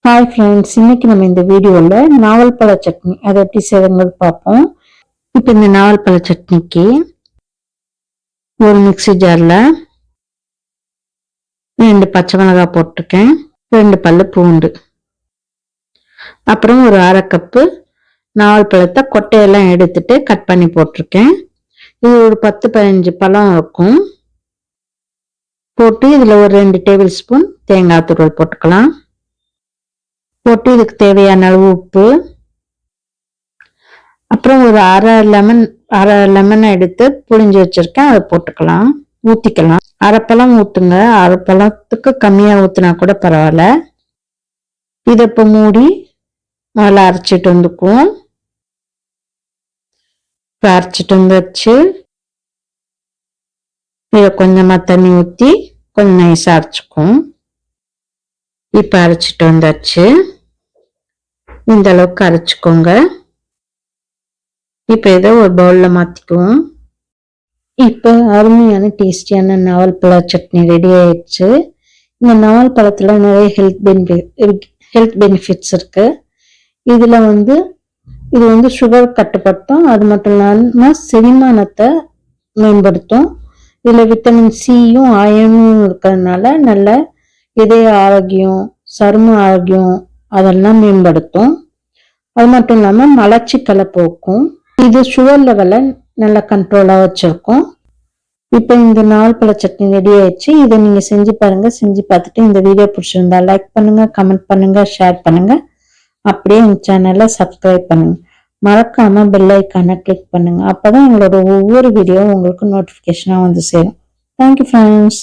Hi friends, இன்னைக்கு நம்ம இந்த வீடியோவில் நாவல் பழ சட்னி அதை எப்படி செய்யறது பார்ப்போம். இப்போ இந்த நாவல் பழ சட்னிக்கு ஒரு மிக்ஸி ஜாரில் 2 பச்சை மிளகாய் போட்டிருக்கேன், 2 பல்லு பூண்டு, அப்புறம் ஒரு 1/2 கப்பு நாவல் பழத்தை கொட்டையெல்லாம் எடுத்துட்டு கட் பண்ணி போட்டிருக்கேன். இது ஒரு 10-15 பழம் இருக்கும். போட்டு இதில் ஒரு 2 டேபிள் ஸ்பூன் தேங்காய் துருவல் போட்டுக்கலாம். போட்டு இதுக்கு தேவையான அளவு உப்பு, அப்புறம் ஒரு அரை லெமன் எடுத்து புழிஞ்சு வச்சிருக்கேன், அதை போட்டுக்கலாம், ஊத்திக்கலாம். அரைப்பழம் ஊத்துங்க, அரைப்பழத்துக்கு கம்மியா ஊத்துனா கூட பரவாயில்ல. இதை இப்ப மூடி நல்லா அரைச்சிட்டு வந்துக்குவோம். அரைச்சிட்டு வந்துச்சு. இதை கொஞ்சமா தண்ணி ஊத்தி கொஞ்சம் நைஸா அரைச்சுக்குவோம். இப்ப அரைச்சிட்டு வந்தாச்சு. இந்த அளவுக்கு அரைச்சுக்கோங்க. இப்ப இதை ஒரு பவுல்ல மாத்திக்குவோம். இப்ப அருமையான டேஸ்டியான நாவல் பழ சட்னி ரெடி ஆயிடுச்சு. இந்த நாவல் பழத்துல நிறைய ஹெல்த் பெனிஃபிட்ஸ் இருக்கு. இதுல இது சுகர் கட்டுப்படுத்தும், அது மட்டும் இல்லாம செரிமானத்தை மேம்படுத்தும். இதுல விட்டமின் சியும் அயனும் இருக்கிறதுனால நல்ல இதய ஆரோக்கியம், சரும ஆரோக்கியம் அதெல்லாம் மேம்படுத்தும். அது மட்டும் இல்லாம மலச்சிக்கலை போக்கும். இது சுகர் லெவலை நல்ல கண்ட்ரோலா வச்சிருக்கும். இப்ப இந்த நாவல் பழ சட்னி ரெடி ஆயிடுச்சு. இதை நீங்க செஞ்சு பாருங்க. செஞ்சு பார்த்துட்டு இந்த வீடியோ பிடிச்சிருந்தா லைக் பண்ணுங்க, கமெண்ட் பண்ணுங்க, ஷேர் பண்ணுங்க. அப்படியே எங்க சேனலை சப்ஸ்கிரைப் பண்ணுங்க. மறக்காம பெல் ஐக்கானை கிளிக் பண்ணுங்க. அப்பதான் எங்களோட ஒவ்வொரு வீடியோவும் உங்களுக்கு நோட்டிபிகேஷனா சேரும். Thank you friends.